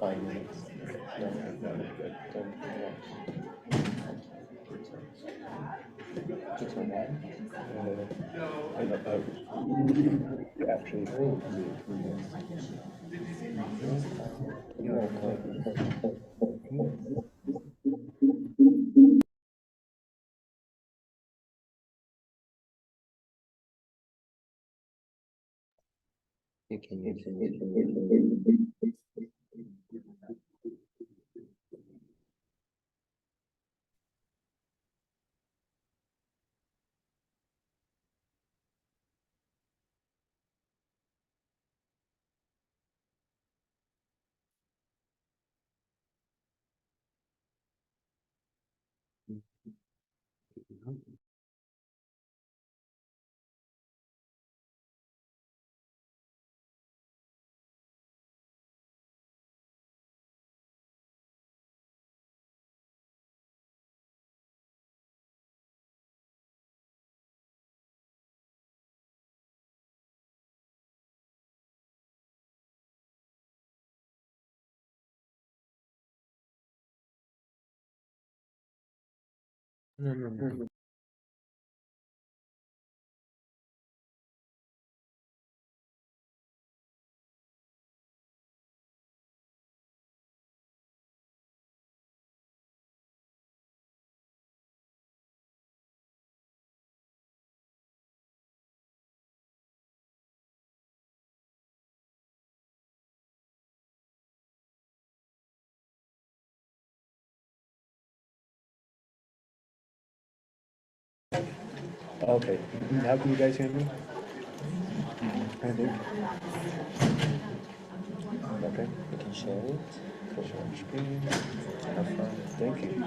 5 minutes. No, good. Just one line? Actually, you can use it. No. Okay, now can you guys hear me? I think. Okay, we can share it. Share screen. Have fun. Thank you.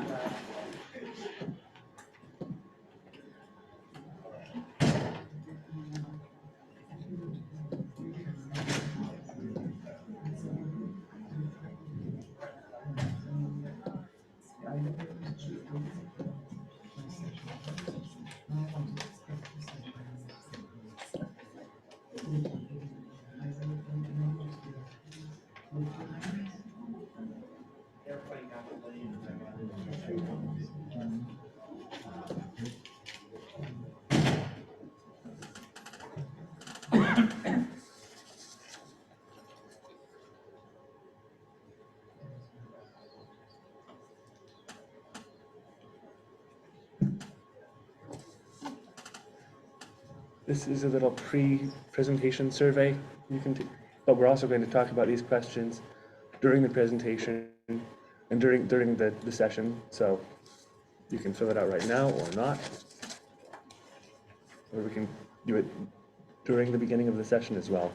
This is a little pre-presentation survey you can take, but we're also going to talk about these questions during the presentation and during the session, so you can fill it out right now or not, or we can do it during the beginning of the session as well.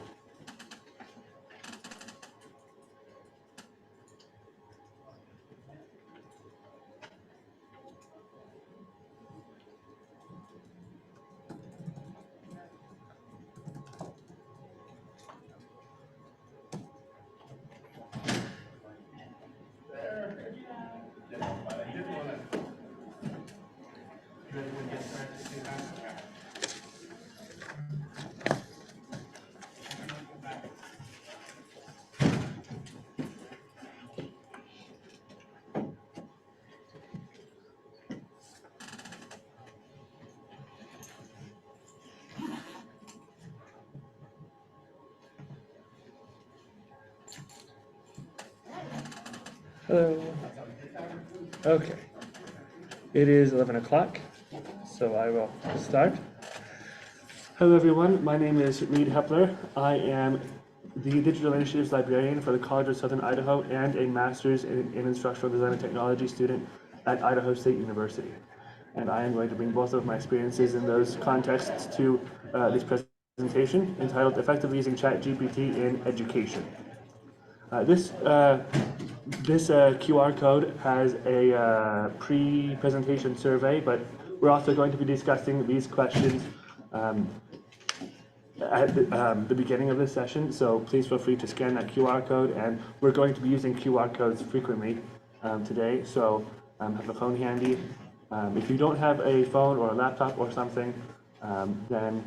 Hello. Okay. It is 11 o'clock, so I will start. Hello everyone, my name is Reed Hepler. I am the Digital Initiatives Librarian for the College of Southern Idaho and a Master's in Instructional Design and Technology student at Idaho State University. And I am going to bring both of my experiences in those contexts to this presentation entitled Effectively Using ChatGPT in Education. This QR code has a pre-presentation survey, but we're also going to be discussing these questions at the beginning of this session, so please feel free to scan that QR code, and we're going to be using QR codes frequently today, so have a phone handy. If you don't have a phone or a laptop or something, then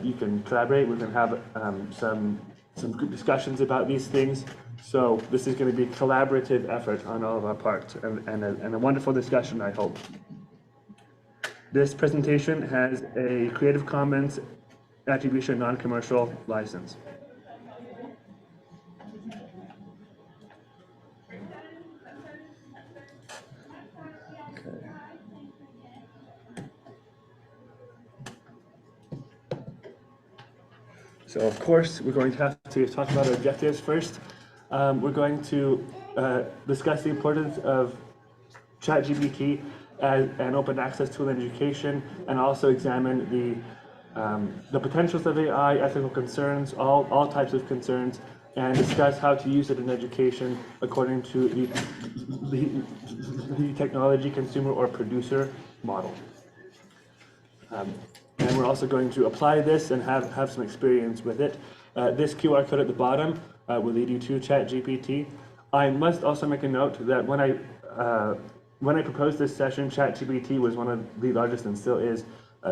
you can collaborate. We can have some group discussions about these things So this is going to be a collaborative effort on all of our parts and a wonderful discussion, I hope. This presentation has a Creative Commons Attribution Non-Commercial license. Okay. So of course, we're going to have to talk about our objectives first. We're going to discuss the importance of ChatGPT as an open access tool in education, and also examine the potentials of AI, ethical concerns, all types of concerns, and discuss how to use it in education according to the technology consumer or producer model. And we're also going to apply this and have some experience with it. This QR code at the bottom will lead you to ChatGPT. I must also make a note that when I proposed this session, ChatGPT was one of the largest, and still is,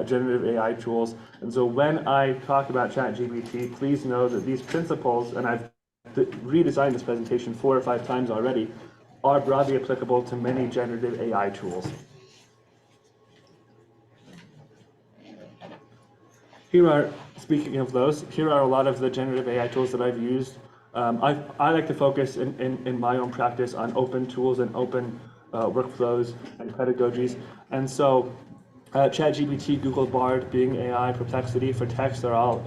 generative AI tools. And so when I talk about ChatGPT, please know that these principles, and I've redesigned this presentation 4 or 5 times already, are broadly applicable to many generative AI tools. Speaking of those, here are a lot of the generative AI tools that I've used. I like to focus in my own practice on open tools and open workflows and pedagogies. And so ChatGPT, Google Bard, Bing AI, Perplexity for text are all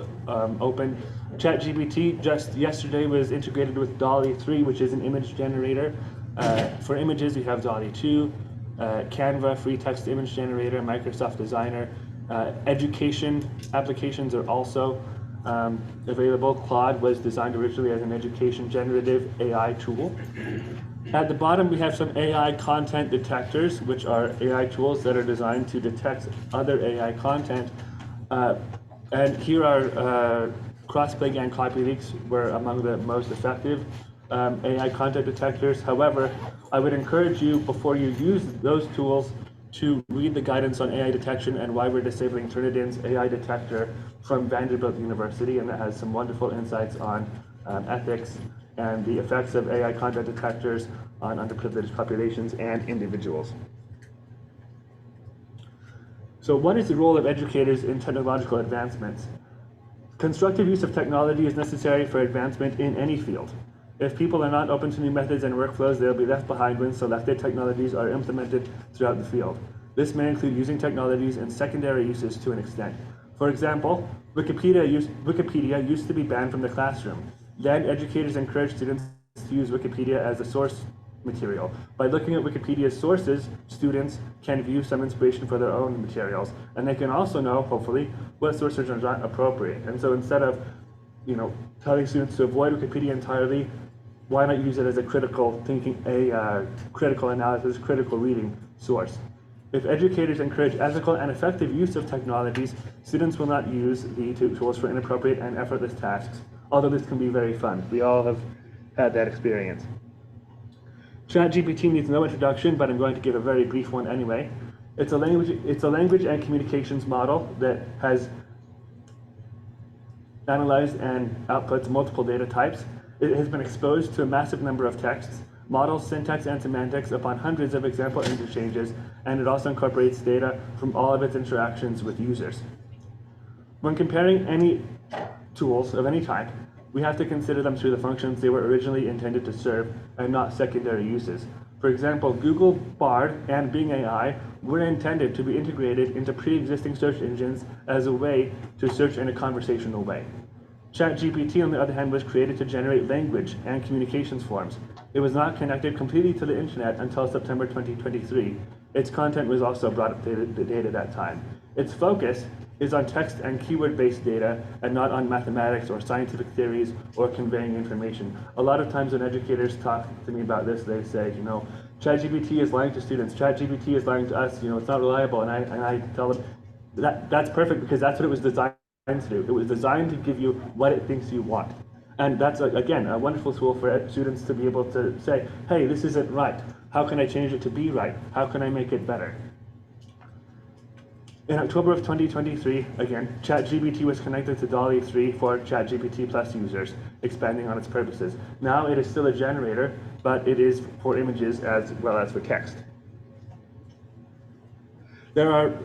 open. ChatGPT just yesterday was integrated with DALL-E 3, which is an image generator. For images, we have DALL-E 2, Canva, free text image generator, Microsoft Designer. Education applications are also available. Claude was designed originally as an education generative AI tool. At the bottom, we have some AI content detectors, which are AI tools that are designed to detect other AI content. And here are Crossplay and copy leaks were among the most effective AI content detectors. However, I would encourage you, before you use those tools, to read the guidance on AI detection and why we're disabling Turnitin's AI detector from Vanderbilt University, and that has some wonderful insights on ethics and the effects of AI content detectors on underprivileged populations and individuals. So what is the role of educators in technological advancements? Constructive use of technology is necessary for advancement in any field. If people are not open to new methods and workflows, they will be left behind when selected technologies are implemented throughout the field. This may include using technologies in secondary uses to an extent. For example, Wikipedia used to be banned from the classroom. Then educators encouraged students to use Wikipedia as a source material. By looking at Wikipedia's sources, students can view some inspiration for their own materials, and they can also know, hopefully, what sources are not appropriate. And so instead of telling students to avoid Wikipedia entirely, why not use it as a critical thinking, critical analysis, critical reading source? If educators encourage ethical and effective use of technologies, students will not use the tools for inappropriate and effortless tasks, although this can be very fun. We all have had that experience. ChatGPT needs no introduction, but I'm going to give a very brief one anyway. It's a language and communications model that has analyzed and outputs multiple data types. It has been exposed to a massive number of texts, models, syntax, and semantics upon hundreds of example interchanges, and it also incorporates data from all of its interactions with users. When comparing any tools of any type, we have to consider them through the functions they were originally intended to serve and not secondary uses. For example, Google Bard and Bing AI were intended to be integrated into pre-existing search engines as a way to search in a conversational way. ChatGPT, on the other hand, was created to generate language and communications forms. It was not connected completely to the internet until September 2023. Its content was also brought up to date at that time. Its focus is on text and keyword-based data and not on mathematics or scientific theories or conveying information. A lot of times when educators talk to me about this, they say, ChatGPT is lying to students, ChatGPT is lying to us, it's not reliable, and I tell them that's perfect because that's what it was designed to do. It was designed to give you what it thinks you want. And that's, again, a wonderful tool for students to be able to say, hey, this isn't right. How can I change it to be right? How can I make it better? In October of 2023, again, ChatGPT was connected to DALL-E 3 for ChatGPT Plus users, expanding on its purposes. Now it is still a generator, but it is for images as well as for text. There are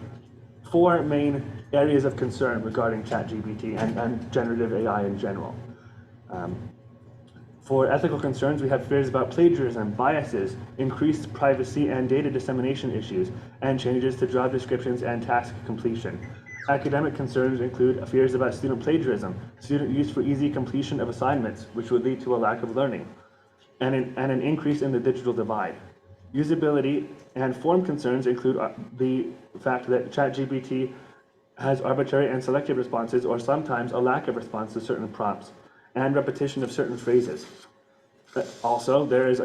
4 main areas of concern regarding ChatGPT and generative AI in general. For ethical concerns, we have fears about plagiarism, biases, increased privacy and data dissemination issues, and changes to job descriptions and task completion. Academic concerns include fears about student plagiarism, student use for easy completion of assignments, which would lead to a lack of learning, and an increase in the digital divide. Usability and form concerns include the fact that ChatGPT has arbitrary and selective responses, or sometimes a lack of response to certain prompts, and repetition of certain phrases. Also, there is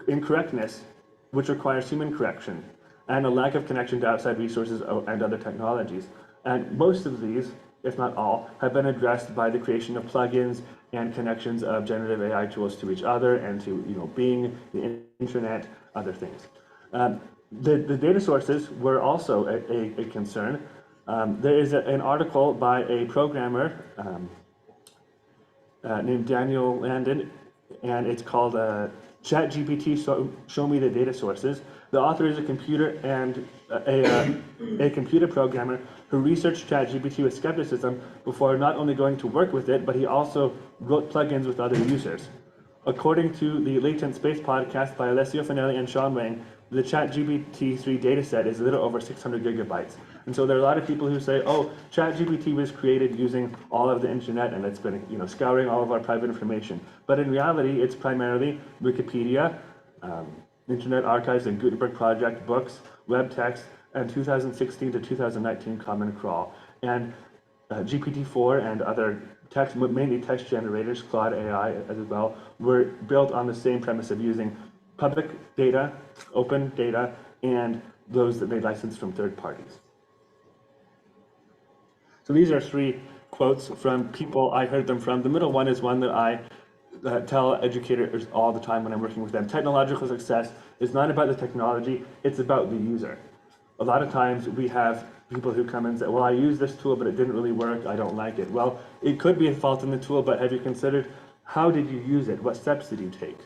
incorrectness, which requires human correction, and a lack of connection to outside resources and other technologies. And most of these, if not all, have been addressed by the creation of plugins and connections of generative AI tools to each other and to Bing, the internet, other things. The data sources were also a concern. There is an article by a programmer named Daniel Landon, and it's called ChatGPT Show Me the Data Sources. The author is a computer programmer who researched ChatGPT with skepticism before not only going to work with it, but he also wrote plugins with other users. According to the Latent Space podcast by Alessio Finelli and Sean Wang, the ChatGPT-3 dataset is a little over 600 gigabytes. And so there are a lot of people who say, oh, ChatGPT was created using all of the internet and it's been scouring all of our private information. But in reality, it's primarily Wikipedia, Internet Archives and Gutenberg Project, books, web text, and 2016 to 2019 Common Crawl. And GPT-4 and other text, mainly text generators, Claude AI as well, were built on the same premise of using public data, open data, and those that they license from third parties. So these are 3 quotes from people I heard them from. The middle one is one that I tell educators all the time when I'm working with them. Technological success is not about the technology, it's about the user. A lot of times we have people who come and say, well, I used this tool, but it didn't really work, I don't like it. Well, it could be a fault in the tool, but have you considered how did you use it? What steps did you take?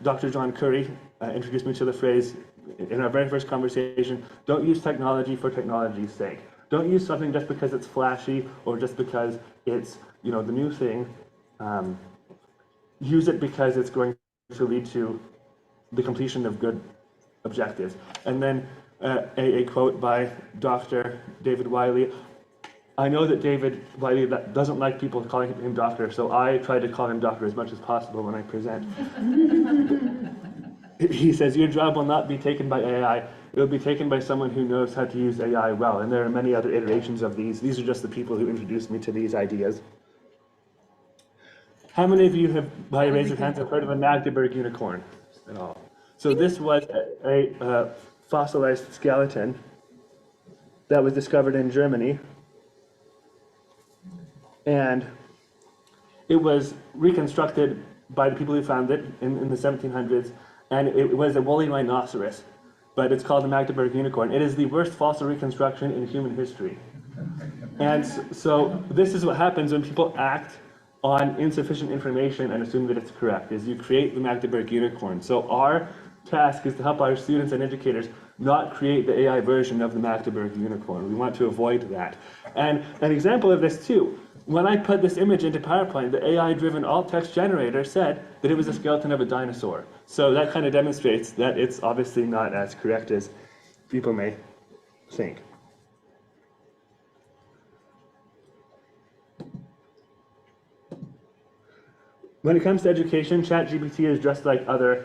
Dr. John Curry introduced me to the phrase in our very first conversation, don't use technology for technology's sake. Don't use something just because it's flashy or just because it's the new thing. Use it because it's going to lead to the completion of good objectives. And then a quote by Dr. David Wiley. I know that David Wiley doesn't like people calling him doctor, so I try to call him doctor as much as possible when I present. He says, your job will not be taken by AI, it will be taken by someone who knows how to use AI well. And there are many other iterations of these. These are just the people who introduced me to these ideas. How many of you have, by raise of hands, have heard of a Magdeburg unicorn at all? So this was a fossilized skeleton that was discovered in Germany. And it was reconstructed by the people who found it in the 1700s, and it was a woolly rhinoceros, but it's called the Magdeburg unicorn. It is the worst fossil reconstruction in human history. And so this is what happens when people act on insufficient information and assume that it's correct, is you create the Magdeburg unicorn. So our task is to help our students and educators not create the AI version of the Magdeburg unicorn. We want to avoid that. And an example of this too, when I put this image into PowerPoint, the AI-driven alt-text generator said that it was a skeleton of a dinosaur. So that kind of demonstrates that it's obviously not as correct as people may think. When it comes to education, ChatGPT is just like other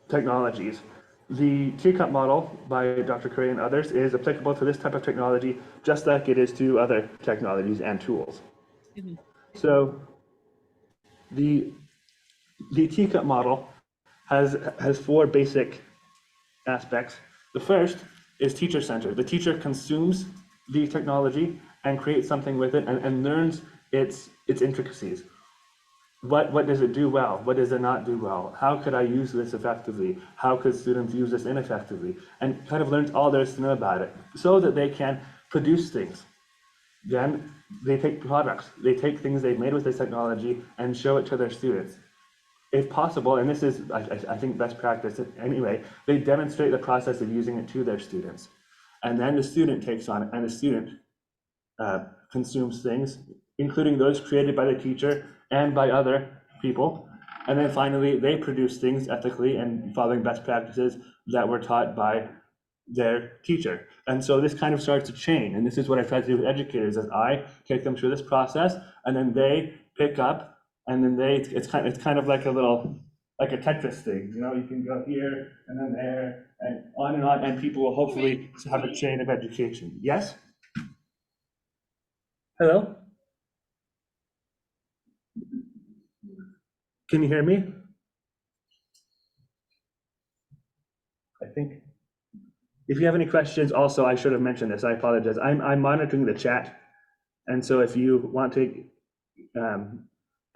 technologies. The teacup model by Dr. Curry and others is applicable to this type of technology just like it is to other technologies and tools. Mm-hmm. So the teacup model has 4 basic aspects. The first is teacher-centered. The teacher consumes the technology and creates something with it and learns its intricacies. what does it do well? What does it not do well? How could I use this effectively? How could students use this ineffectively? And kind of learns all there is to know about it so that they can produce things. Then they take products, they take things they've made with this technology and show it to their students. If possible, and this is, I think, best practice anyway, they demonstrate the process of using it to their students. And then the student takes on it, and the student consumes things, including those created by the teacher and by other people. And then finally, they produce things ethically and following best practices that were taught by their teacher. And so this kind of starts a chain. And this is what I try to do with educators, is I take them through this process, and then they pick up, and then it's kind of like a little, like a Tetris thing. You know, you can go here and then there and on, and people will hopefully have a chain of education. Yes? Hello? Can you hear me? I think. If you have any questions, also, I should have mentioned this, I apologize. I'm monitoring the chat. And so if you want to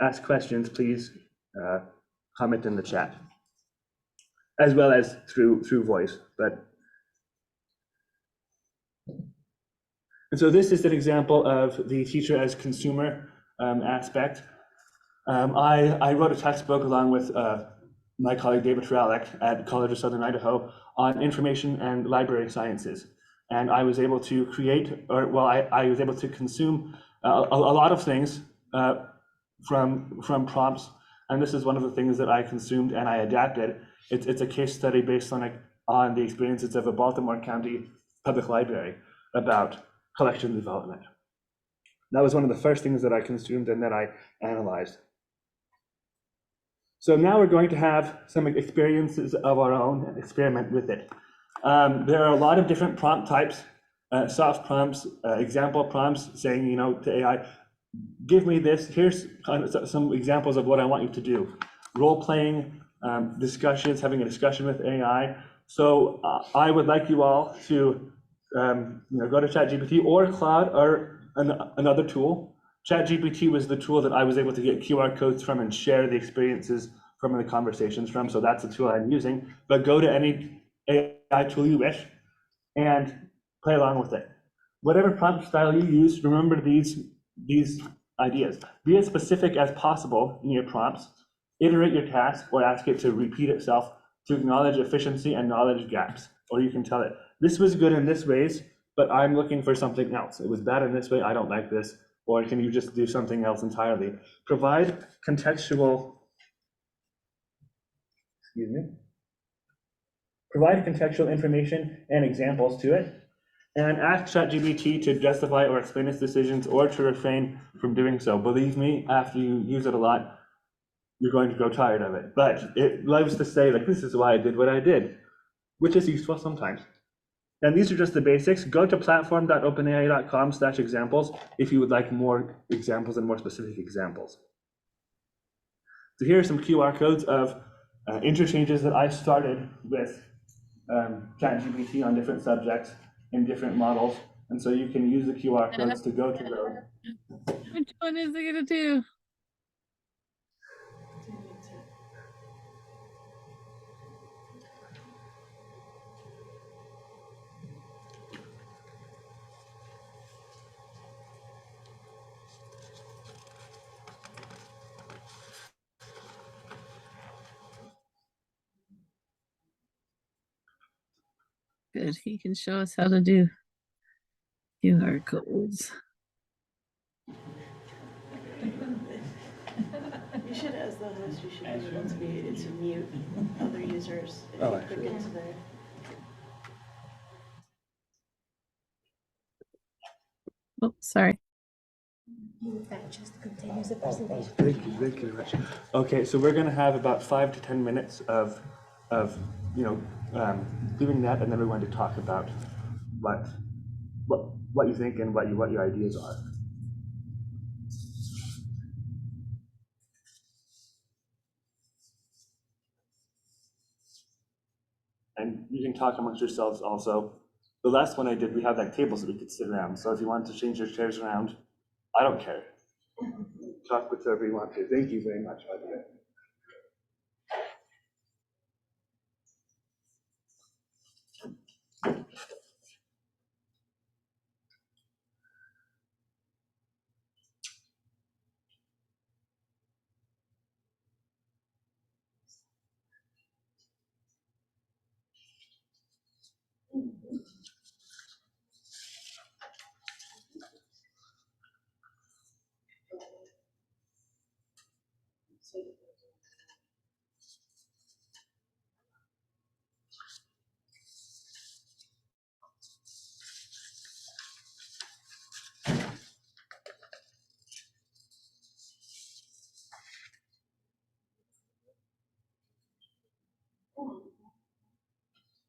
ask questions, please comment in the chat, as well as through voice. And so this is an example of the teacher as consumer aspect. I wrote a textbook along with my colleague David Tralek at College of Southern Idaho on information and library sciences. And I was able to create, I was able to consume a lot of things from prompts. And this is one of the things that I consumed and I adapted. It's a case study based on the experiences of a Baltimore County public library about collection development. That was one of the first things that I consumed and that I analyzed. So now we're going to have some experiences of our own and experiment with it. There are a lot of different prompt types, soft prompts, example prompts saying, you know, to AI, give me this, here's kind of some examples of what I want you to do. Role-playing, discussions, having a discussion with AI. So I would like you all to go to ChatGPT or Claude or another tool. ChatGPT was the tool that I was able to get QR codes from and share the experiences from the conversations from. So that's the tool I'm using. But go to any AI tool you wish and play along with it. Whatever prompt style you use, remember these ideas. Be as specific as possible in your prompts. Iterate your task or ask it to repeat itself to acknowledge efficiency and knowledge gaps. Or you can tell it, this was good in this ways, but I'm looking for something else. It was bad in this way, I don't like this. Or can you just do something else entirely? Provide contextual, provide contextual information and examples to it, and ask ChatGPT to justify or explain its decisions or to refrain from doing so. Believe me, after you use it a lot, you're going to grow tired of it. But it loves to say, like, this is why I did what I did, which is useful sometimes. And these are just the basics. Go to platform.openai.com/examples if you would like more examples and more specific examples. So here are some QR codes of interchanges that I started with ChatGPT on different subjects in different models. And so you can use the QR codes to go to those. Which one is it gonna do? Good, he can show us how to do QR codes. You should, as the host, you should be able to mute other users if Oh, you click into their. Oh, sorry. That just continues the presentation. Thank you very much. Okay, so we're going to have about 5 to 10 minutes of doing that, and then we're going to talk about what you think and what your ideas are. And you can talk amongst yourselves also. The last one I did, we had like tables that we could sit around. So if you wanted to change your chairs around, I don't care. talk whatever you want to. Thank you very much, by the way.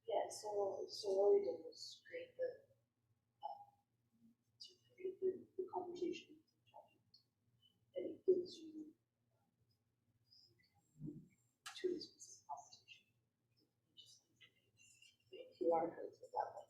Yeah, so what we did was create the conversation and it gives you to the specific conversation. Just make QR codes with that way.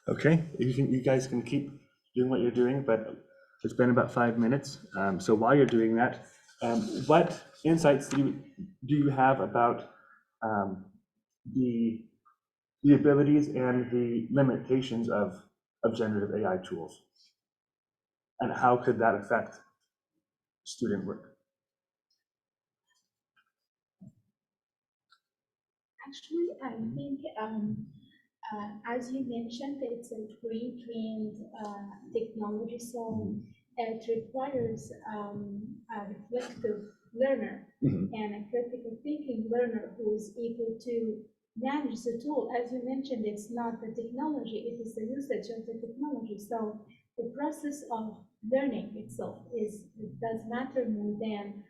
Okay, you guys can keep doing what you're doing, but it's been about 5 minutes. So while you're doing that, what insights do you have about the abilities and the limitations of generative AI tools? And how could that affect student work? Actually, I think, as you mentioned, it's a pre-trained technology, so it requires a reflective learner and a critical thinking learner who is able to manage the tool. As you mentioned, it's not the technology, it is the usage of the technology. So the process of learning itself does matter more than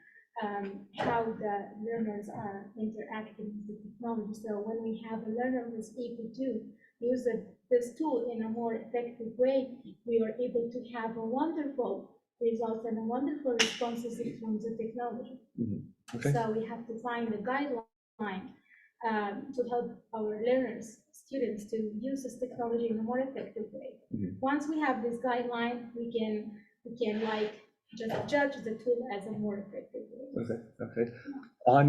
how the learners are interacting with the technology. So when we have a learner who's able to use this tool in a more effective way, we are able to have a wonderful results and a wonderful responses from the technology. Okay. So we have to find a guideline to help our learners, students to use this technology in a more effective way. Mhm. Once we have this guideline, we can like just judge the tool as a more effective way. Okay. On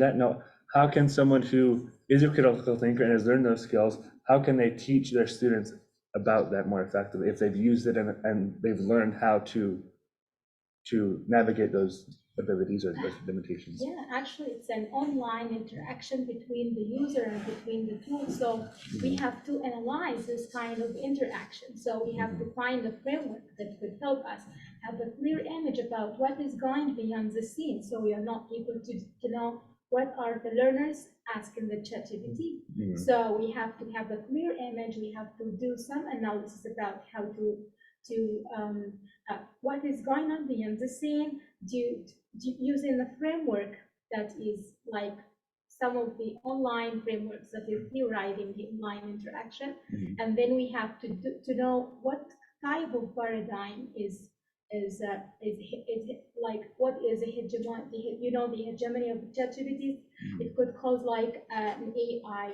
that note, how can someone who is a critical thinker and has learned those skills, how can they teach their students about that more effectively if they've used it and they've learned how to navigate those abilities or those limitations? Yeah, actually, it's an online interaction between the user and between the tool. So we have to analyze this kind of interaction. So we have to find a framework that could help us have a clear image about what is going beyond the scene. So we are not able to know what are the learners asking the ChatGPT. So we have to have a clear image. We have to do some analysis about how to what is going on beyond the scene, using a framework that is like some of the online frameworks that is theorizing the online interaction. And then we have to know what type of paradigm is like what is a hegemony, the hegemony of ChatGPT. It could cause like an AI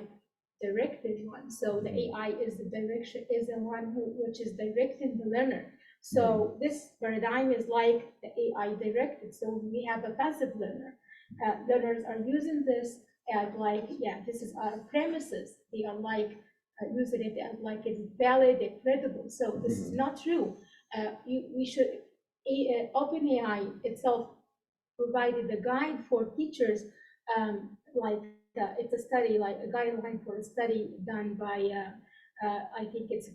directed one. So the AI is the one which is directing the learner. So this paradigm is like the AI directed. So we have a passive learner. Learners are using this as like, yeah, this is our premises. They are like using it as like it's valid and credible. So this is not true. We should, OpenAI itself provided a guide for teachers, it's a study, like a guideline for a study done by, I think it's a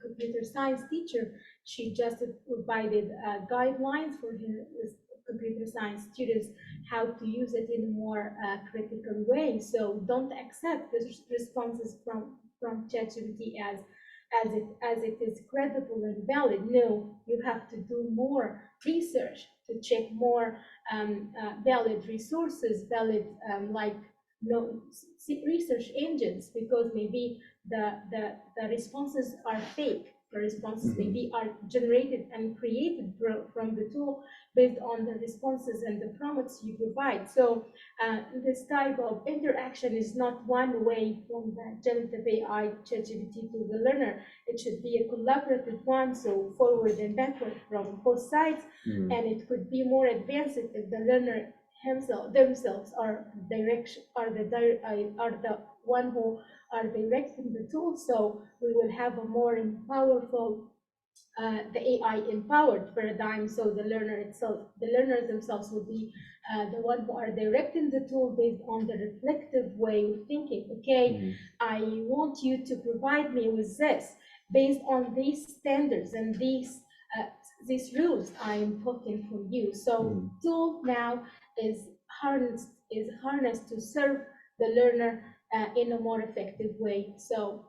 computer science teacher. She just provided guidelines for his computer science students how to use it in a more critical way. So don't accept the responses from ChatGPT as it is credible and valid. No, you have to do more research to check more valid resources, valid research engines, because maybe the responses are fake. The responses maybe are generated and created from the tool based on the responses and the prompts you provide. So this type of interaction is not one way from the generative AI ChatGPT to the learner. It should be a collaborative one, so forward and backward from both sides. And it could be more advanced if the learner themselves are the one who are directing the tool. So we will have a more powerful, the AI empowered paradigm. So the learners themselves will be the one who are directing the tool based on the reflective way of thinking. Okay, I want you to provide me with this based on these standards and these rules I am putting for you. So tool now is harnessed to serve the learner in a more effective way. So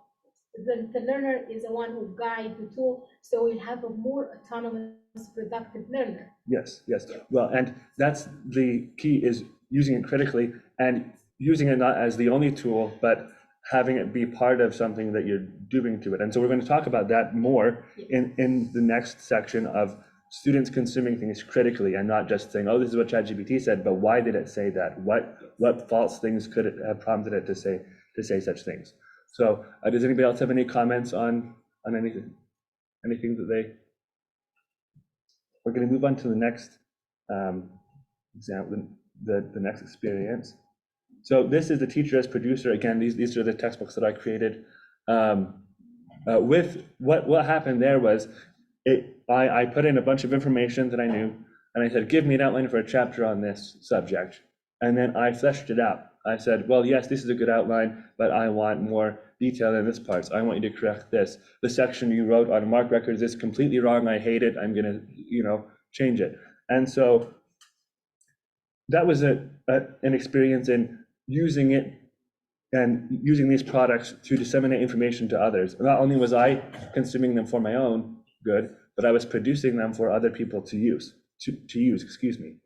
the learner is the one who guides the tool, so we have a more autonomous, productive learner. Yes. Well, and that's the key, is using it critically and using it not as the only tool, but having it be part of something that you're doing to it. And so we're going to talk about that more in the next section of students consuming things critically, and not just saying, oh, this is what ChatGPT said, but why did it say that? What false things could it have prompted it to say such things? So does anybody else have any comments on anything that they? We're going to move on to the next example, the next experience. So this is the teacher as producer. Again, these are the textbooks that I created. With what happened there was, I put in a bunch of information that I knew, and I said, give me an outline for a chapter on this subject. And then I fleshed it out. I said, well, yes, this is a good outline, but I want more detail in this part. So I want you to correct this. The section you wrote on MARC records is completely wrong. I hate it. I'm going to, change it. And so that was an experience in using it and using these products to disseminate information to others. Not only was I consuming them for my own good, but I was producing them for other people to use, excuse me.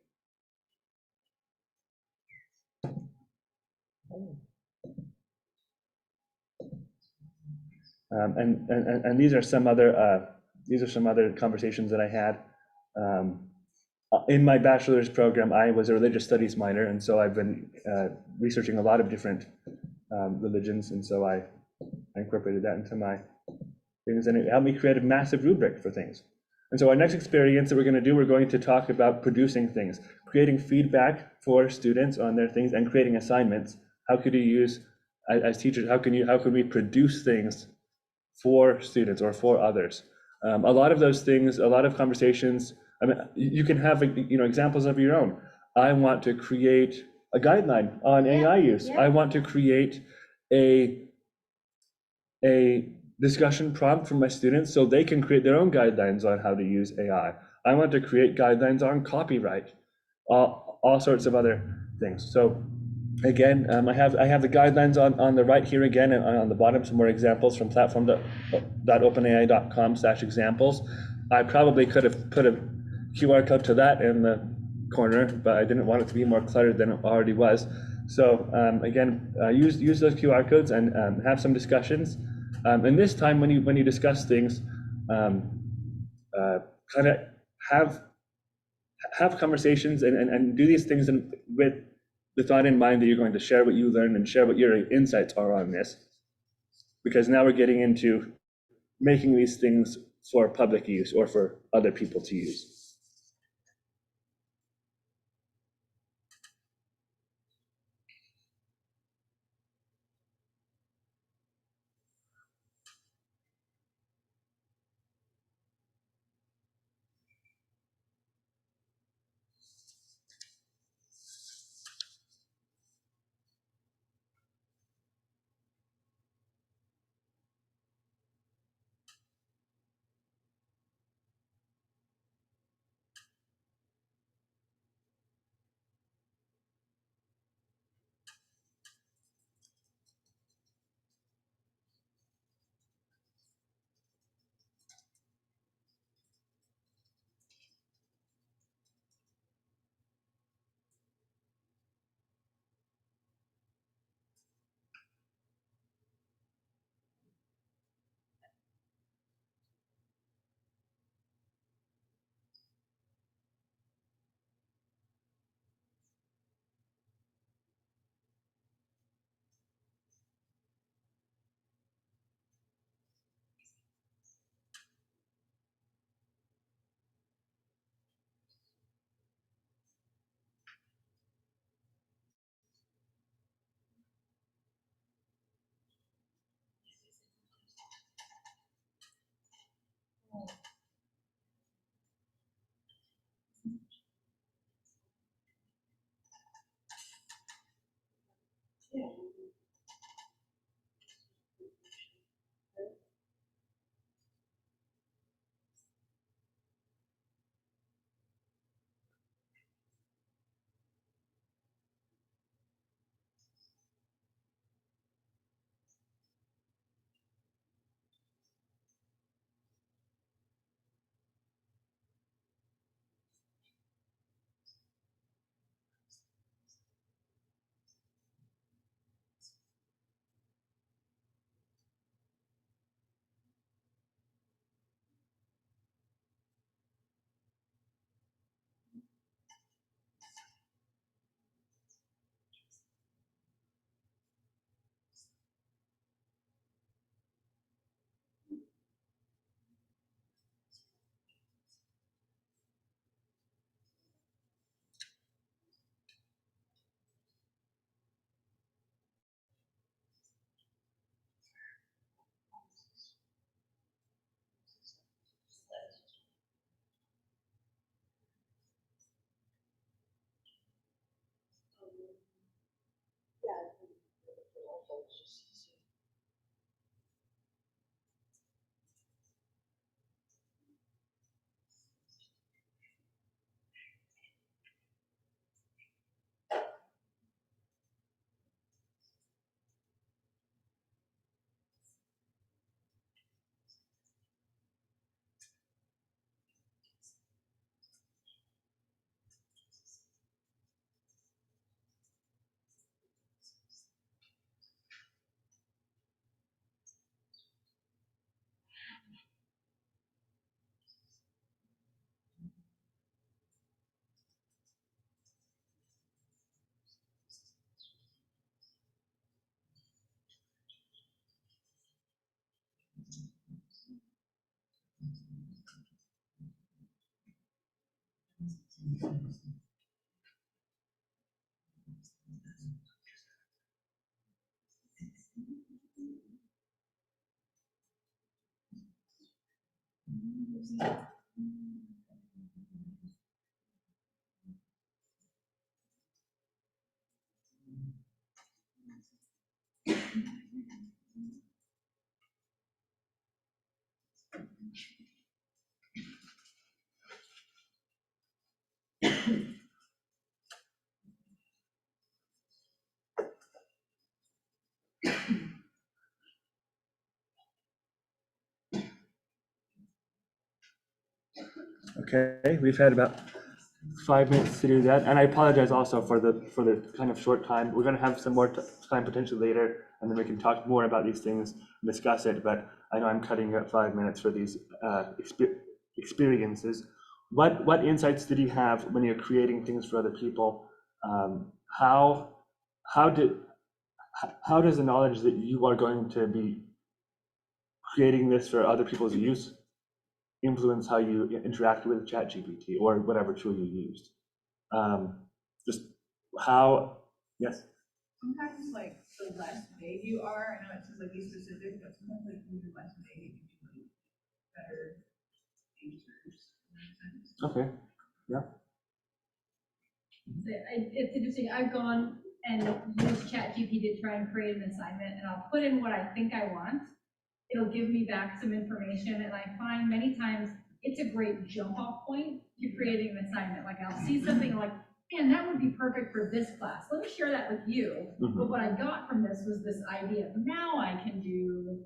And these are some other conversations that I had. In my bachelor's program, I was a religious studies minor, and so I've been researching a lot of different religions, and so I incorporated that into my things, and it helped me create a massive rubric for things. And so our next experience that we're going to do, we're going to talk about producing things, creating feedback for students on their things, and creating assignments. How could you use, as teachers, how can we produce things for students or for others? A lot of those things, a lot of conversations, I mean, you can have, examples of your own. I want to create a guideline on AI use. yeah. I want to create a discussion prompt for my students so they can create their own guidelines on how to use AI. I want to create guidelines on copyright, all sorts of other things. So again, I have the guidelines on the right here again, and on the bottom some more examples from platform.openai.com/examples. I probably could have put a QR code to that in the corner, but I didn't want it to be more cluttered than it already was. So again, use those QR codes and have some discussions. And this time, when you discuss things, kind of have conversations and do these things with the thought in mind that you're going to share what you learned and share what your insights are on this. Because now we're getting into making these things for public use or for other people to use. Okay, we've had about 5 minutes to do that, and I apologize also for the kind of short time. We're going to have some more time potentially later, and then we can talk more about these things and discuss it. But I know I'm cutting out 5 minutes for these experiences. What insights did you have when you're creating things for other people? How does the knowledge that you are going to be creating this for other people's use influence how you interact with ChatGPT or whatever tool you used? Just how, yes? Sometimes like the less vague you are, I know it says like be specific, but sometimes like when you're less vague, you can like better answers. Okay, yeah. It's interesting, I've gone and used ChatGPT to try and create an assignment, and I'll put in what I think I want. It'll give me back some information, and I find many times it's a great jump off point to creating an assignment. Like I'll see something like, man, that would be perfect for this class. Let me share that with you. But what I got from this was this idea of now I can do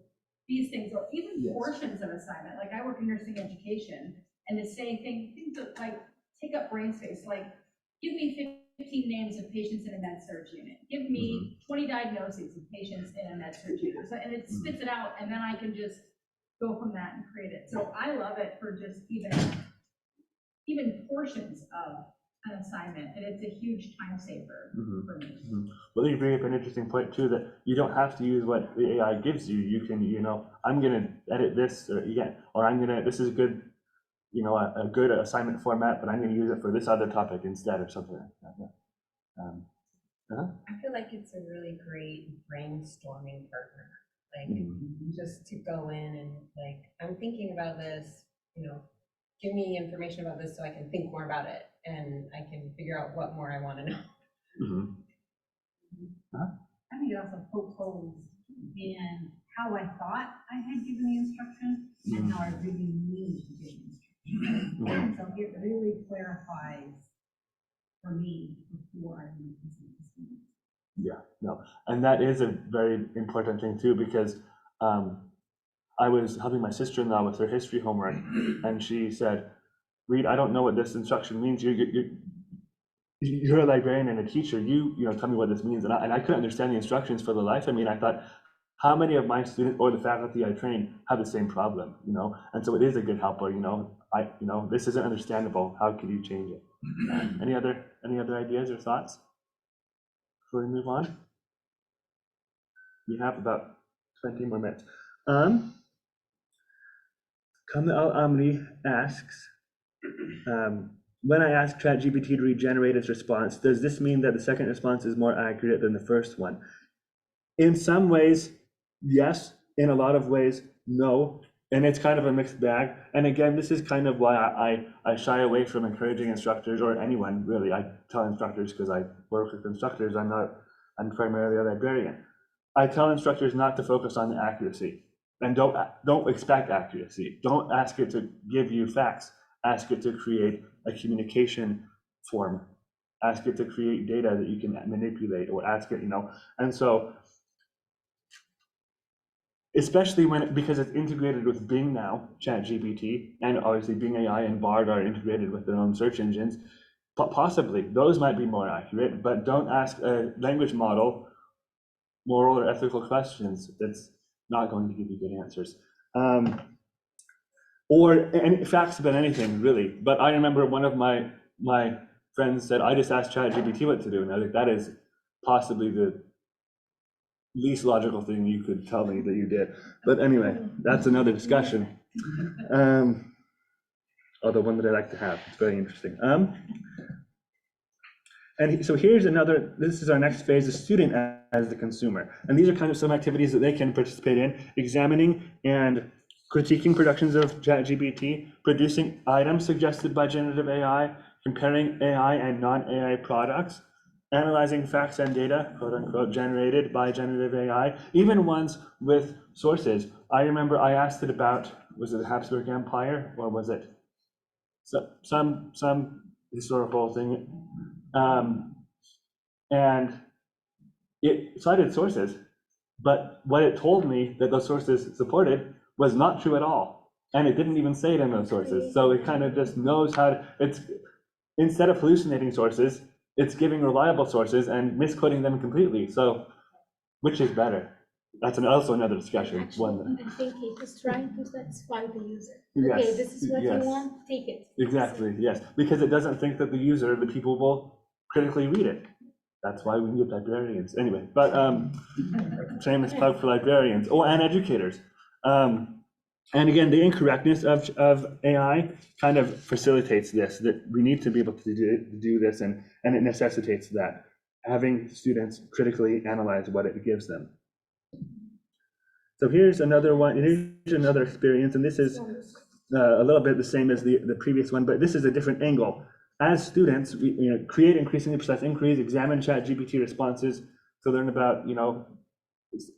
these things, or even portions of assignment. Like I work in nursing education, and to say things that like take up brain space, like give me 15 names of patients in a med surg unit. Give me 20 diagnoses of patients in a med surg unit. So, and it spits it out, and then I can just go from that and create it. So I love it for just even portions of an assignment, and it's a huge time saver for me. Well, you bring up an interesting point too, that you don't have to use what the AI gives you. You can, I'm gonna edit this, or I'm gonna, this is good, a good assignment format, but I'm gonna use it for this other topic instead, or something like that. Yeah. I feel like it's a really great brainstorming partner. Like just to go in and like, I'm thinking about this, give me information about this so I can think more about it and I can figure out what more I want to know. I think it also pokes holes in how I thought I had given the instruction and how I really need to give the instruction. So it really clarifies for me before I make this decision. Yeah, no, and that is a very important thing too, because I was helping my sister-in-law with her history homework, and she said, "Reed, I don't know what this instruction means. You're a librarian and a teacher. You tell me what this means." And I couldn't understand the instructions for the life of me. And I thought, how many of my students or the faculty I train have the same problem? And so it is a good helper. This isn't understandable. How could you change it? Any other ideas or thoughts before we move on? We have about 20 more minutes. Kamil Amri asks, when I ask ChatGPT to regenerate its response, does this mean that the second response is more accurate than the first one? In some ways, yes. In a lot of ways, no. And it's kind of a mixed bag. And again, this is kind of why I shy away from encouraging instructors, or anyone really. I tell instructors, because I work with instructors, I'm primarily a librarian. I tell instructors not to focus on the accuracy, and don't expect accuracy. Don't ask it to give you facts. Ask it to create a communication form. Ask it to create data that you can manipulate, or ask it, And so, especially because it's integrated with Bing now, ChatGPT, and obviously Bing AI and Bard are integrated with their own search engines, but possibly those might be more accurate, but don't ask a language model moral or ethical questions. That's not going to give you good answers. Or any facts about anything, really. But I remember one of my friends said, I just asked ChatGPT what to do. And I think that is possibly the least logical thing you could tell me that you did. But anyway, that's another discussion. Although one that I like to have, it's very interesting. And so here's another, this is our next phase, the student as the consumer. And these are kind of some activities that they can participate in: examining and critiquing productions of ChatGPT, producing items suggested by generative AI, comparing AI and non-AI products, analyzing facts and data, quote unquote, generated by generative AI, even ones with sources. I remember I asked it about, was it the Habsburg Empire, or was it some historical thing? And it cited sources, but what it told me that those sources supported was not true at all. And it didn't even say it in those sources. So it kind of just knows how to, it's, instead of hallucinating sources, it's giving reliable sources and misquoting them completely. So which is better? That's also another discussion. Actually, I think it is trying to satisfy the user. Yes, Okay, this is what yes. you want, take it. Exactly, yes, because it doesn't think that the people will critically read it. That's why we need librarians. Anyway, but shameless plug for librarians, and educators. And again, the incorrectness of AI kind of facilitates this, that we need to be able to do this, and it necessitates that, having students critically analyze what it gives them. So here's another one, here's another experience, and this is a little bit the same as the previous one, but this is a different angle. As students, we create increasingly precise inquiries, examine ChatGPT responses to learn about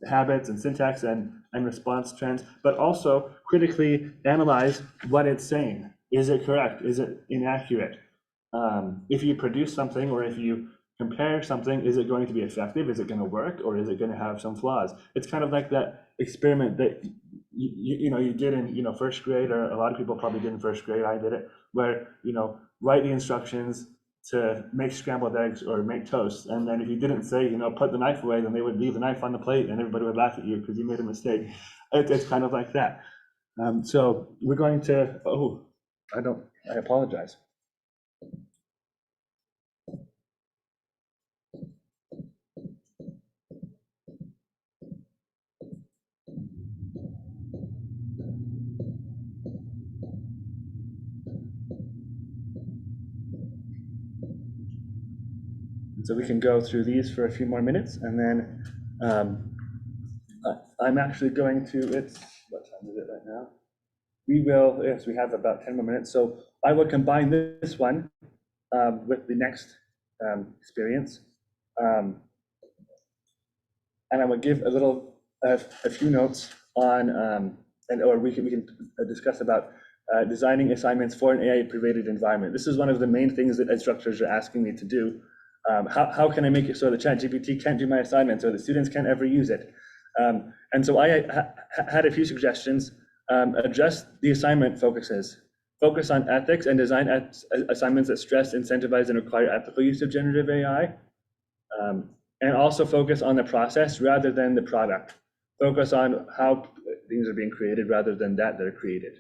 habits and syntax and response trends, but also critically analyze what it's saying. Is it correct? Is it inaccurate? If you produce something, or if you compare something, is it going to be effective? Is it going to work, or is it going to have some flaws? It's kind of like that experiment that you did in first grade, or a lot of people probably did in first grade. I did it, where write the instructions to make scrambled eggs or make toast, and then if you didn't say put the knife away, then they would leave the knife on the plate, and everybody would laugh at you because you made a mistake. It's kind of like that. So we're going to, I apologize. So we can go through these for a few more minutes, and then I'm actually going to, what time is it right now? Yes, we have about 10 more minutes. So I will combine this one with the next experience. And I will give a few notes on, or we can discuss about designing assignments for an AI-pervaded environment. This is one of the main things that instructors are asking me to do. How can I make it so that ChatGPT can't do my assignments, or the students can't ever use it? And so I had a few suggestions. Address the assignment focuses. Focus on ethics and design assignments that stress, incentivize, and require ethical use of generative AI. And also focus on the process rather than the product. Focus on how things are being created rather than that they're created.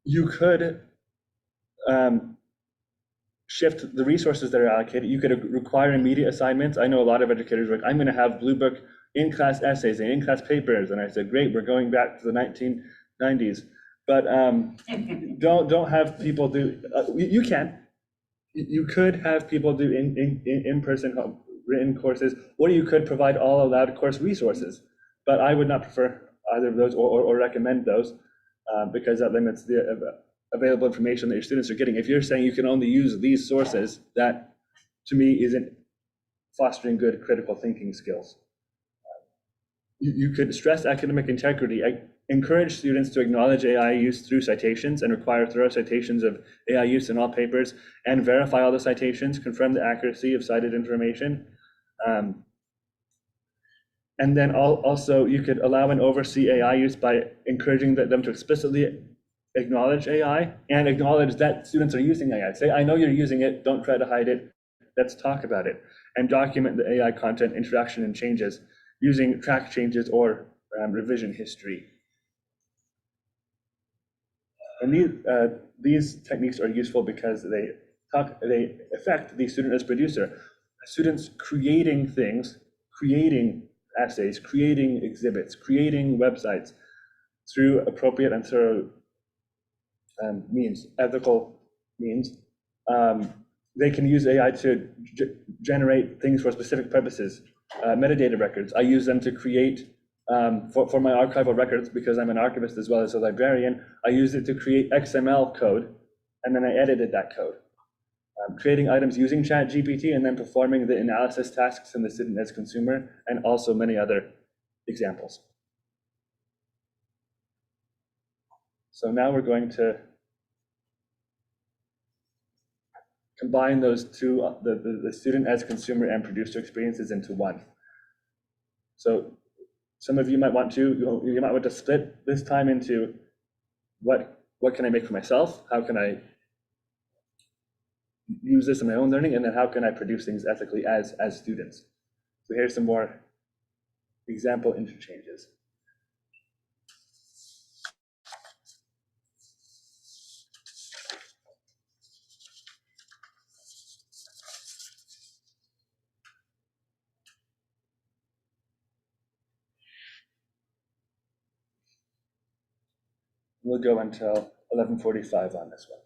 You could shift the resources that are allocated. You could require immediate assignments. I know a lot of educators are like, I'm going to have Blue Book in-class essays and in-class papers. And I said, great, we're going back to the 1990s. But don't have people do, you can. You could have people do in-person written courses, or you could provide all allowed course resources. But I would not prefer either of those or recommend those because that limits the available information that your students are getting. If you're saying you can only use these sources, that to me isn't fostering good critical thinking skills. You could stress academic integrity. Encourage students to acknowledge AI use through citations and require thorough citations of AI use in all papers, and verify all the citations, confirm the accuracy of cited information. And then also you could allow and oversee AI use by encouraging them to explicitly acknowledge AI and acknowledge that students are using AI. Say, I know you're using it, don't try to hide it, let's talk about it. And document the AI content, interaction, and changes using track changes or revision history. And these techniques are useful because they affect the student as producer. Students creating things, creating essays, creating exhibits, creating websites through appropriate and thorough means, ethical means, they can use AI to generate things for specific purposes. Metadata records, I use them to create, for my archival records, because I'm an archivist as well as a librarian, I used it to create XML code, and then I edited that code. Creating items using ChatGPT and then performing the analysis tasks in the student as consumer, and also many other examples. So now we're going to combine those two, the student as consumer and producer experiences into one. So some of you might want to split this time into what can I make for myself? How can I use this in my own learning? And then how can I produce things ethically as students? So here's some more example interchanges. We'll go until 11:45 on this one.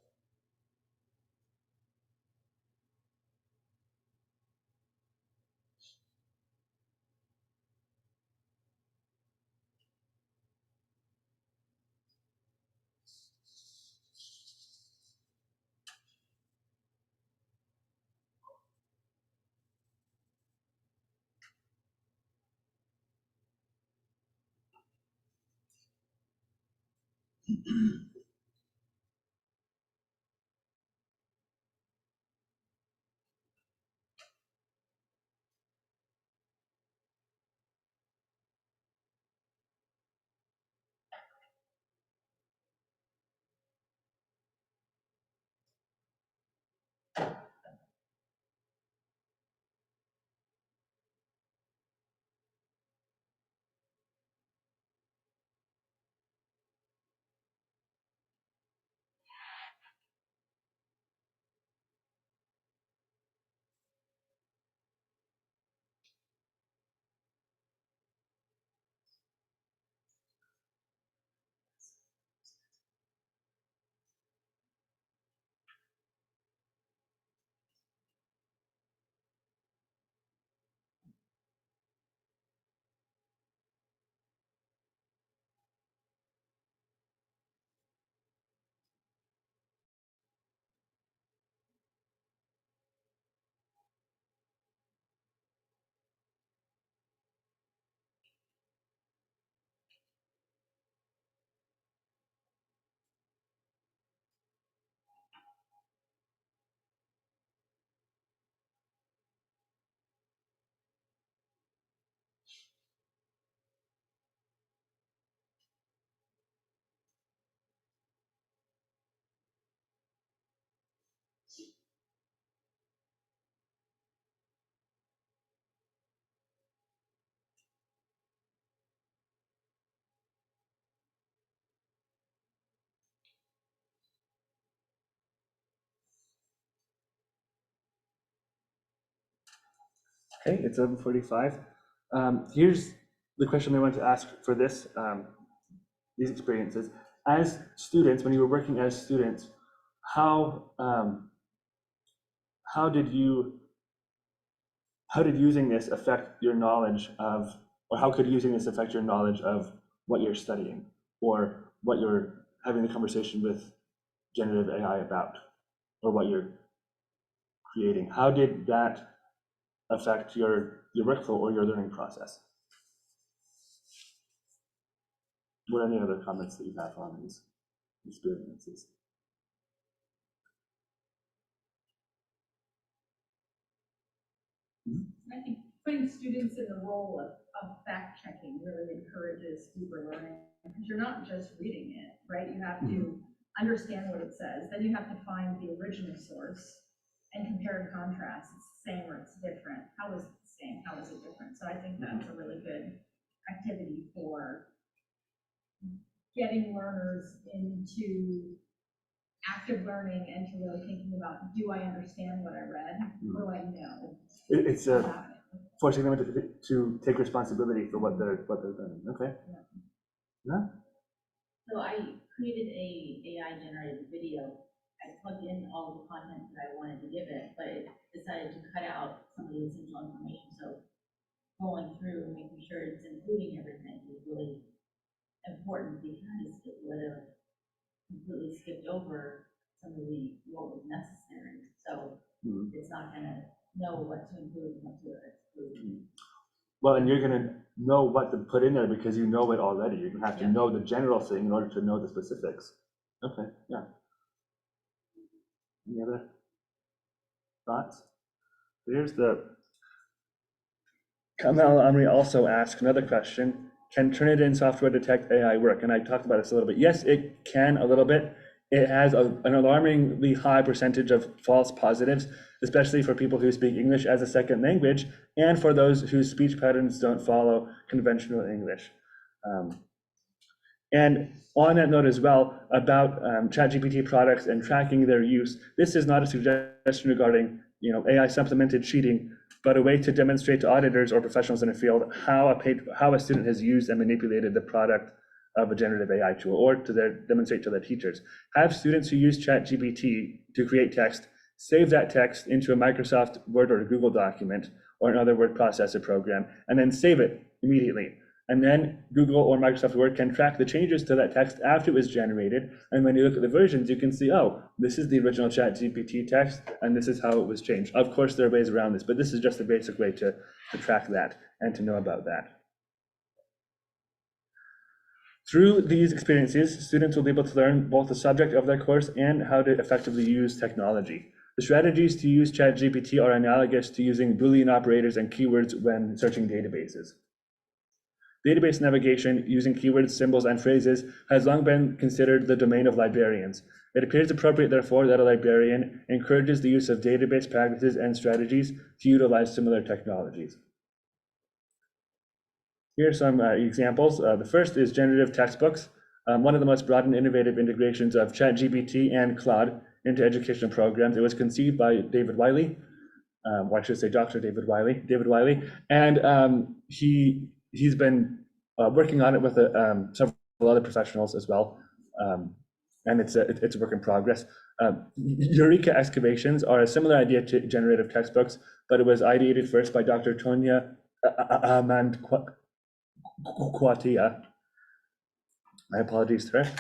Okay, it's 11:45. Here's the question I want to ask for this, these experiences. As students, when you were working as students, how did using this affect your knowledge of, or how could using this affect your knowledge of what you're studying, or what you're having the conversation with generative AI about, or what you're creating? How did that affect your workflow or your learning process? What are any other comments that you have on these experiences? I think putting students in the role of fact checking really encourages deeper learning, because you're not just reading it, right? You have to understand what it says, then you have to find the original source and compare and contrast. It's the same or it's different. How is it the same? How is it different? So I think that's a really good activity for getting learners into active learning and to really thinking about, do I understand what I read? Or do I know? It's forcing them to take responsibility for what they're learning. Okay. Yeah. So I created a AI generated video I plugged in all the content that I wanted to give it, but it decided to cut out some of the essential information. So going through and making sure it's including everything is really important, because it would have completely skipped over some of what was necessary. So it's not gonna know what to include and what to exclude. Well, and you're gonna know what to put in there because you know it already. You have to know the general thing in order to know the specifics. Okay, yeah. Any other thoughts? Here's the Kamal Amri also asked another question. Can Turnitin software detect AI work? And I talked about this a little bit. Yes, it can a little bit. It has an alarmingly high percentage of false positives, especially for people who speak English as a second language, and for those whose speech patterns don't follow conventional English. And on that note as well, about ChatGPT products and tracking their use, this is not a suggestion regarding AI supplemented cheating, but a way to demonstrate to auditors or professionals in the field how a student has used and manipulated the product of a generative AI tool, or to demonstrate to their teachers. Have students who use ChatGPT to create text save that text into a Microsoft Word or a Google document or another word processor program, and then save it immediately. And then Google or Microsoft Word can track the changes to that text after it was generated. And when you look at the versions, you can see, oh, this is the original ChatGPT text, and this is how it was changed. Of course, there are ways around this, but this is just the basic way to track that and to know about that. Through these experiences, students will be able to learn both the subject of their course and how to effectively use technology. The strategies to use ChatGPT are analogous to using Boolean operators and keywords when searching databases. Database navigation using keywords, symbols, and phrases has long been considered the domain of librarians. It appears appropriate, therefore, that a librarian encourages the use of database practices and strategies to utilize similar technologies. Here are some examples. The first is generative textbooks, one of the most broad and innovative integrations of ChatGPT and Claude into educational programs. It was conceived by David Wiley, or I should say Dr. David Wiley, and he's been working on it with several other professionals as well, and it's a work in progress. Eureka excavations are a similar idea to generative textbooks, but it was ideated first by Dr. Tonya Amand-Kwatia. My apologies to her.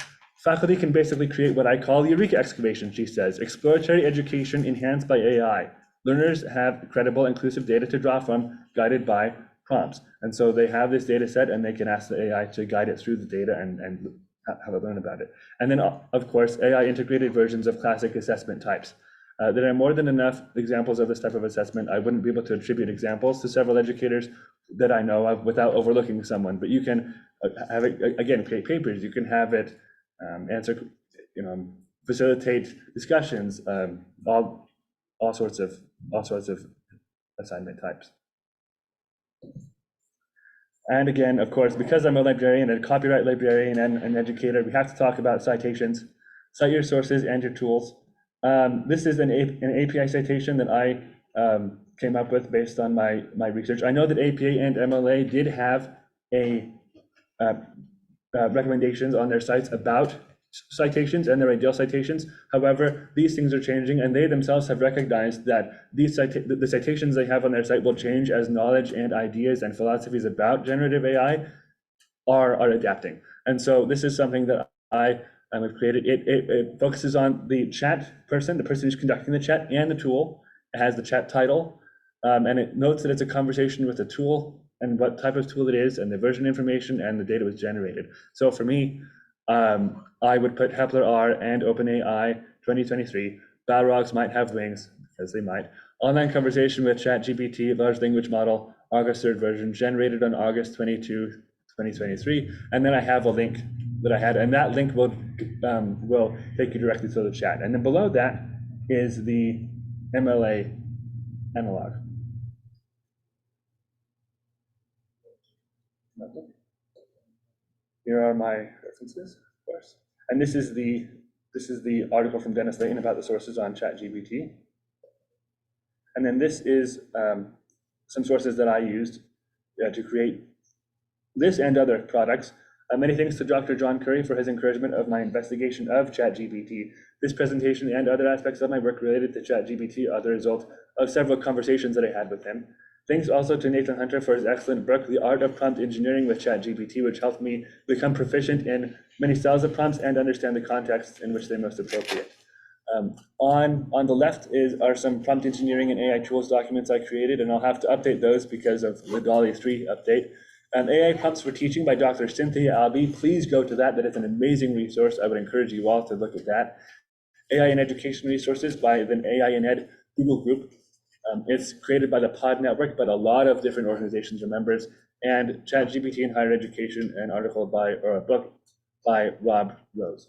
Faculty can basically create what I call Eureka excavations, she says, exploratory education enhanced by AI. Learners have credible, inclusive data to draw from, guided by prompts. And so they have this data set and they can ask the AI to guide it through the data and have it learn about it. And then, of course, AI integrated versions of classic assessment types. There are more than enough examples of this type of assessment. I wouldn't be able to attribute examples to several educators that I know of without overlooking someone, but you can have it, again, create papers, you can have it answer, facilitate discussions, all sorts of assignment types. And again, of course, because I'm a librarian, a copyright librarian and an educator, we have to talk about citations. Cite your sources and your tools. This is an API citation that I came up with based on my research. I know that APA and MLA did have recommendations on their sites about citations and their ideal citations. However, these things are changing, and they themselves have recognized that the citations they have on their site will change as knowledge and ideas and philosophies about generative AI are adapting. And so this is something that I have created. It focuses on the chat person, the person who's conducting the chat, and the tool. It has the chat title, and it notes that it's a conversation with a tool and what type of tool it is and the version information and the data was generated. So for me, I would put Hepler R and OpenAI 2023. Balrogs might have wings, as they might. Online conversation with ChatGPT, large language model, August 3rd version, generated on August 22, 2023. And then I have a link that I had, and that link will take you directly to the chat. And then below that is the MLA analog. Here are my references, of course. And this is the article from Dennis Layton about the sources on ChatGPT. And then this is some sources that I used to create this and other products. Many thanks to Dr. John Curry for his encouragement of my investigation of ChatGPT. This presentation and other aspects of my work related to ChatGPT are the result of several conversations that I had with him. Thanks also to Nathan Hunter for his excellent book, The Art of Prompt Engineering with ChatGPT, which helped me become proficient in many styles of prompts and understand the contexts in which they're most appropriate. On the left are some prompt engineering and AI tools documents I created, and I'll have to update those because of the DALL-E 3 update. AI Prompts for Teaching by Dr. Cynthia Albee. Please go to that. That is an amazing resource. I would encourage you all to look at that. AI in Education Resources by the AI in Ed Google Group. It's created by the Pod Network, but a lot of different organizations are members. And ChatGPT in Higher Education, an article by, or a book by Rob Rose.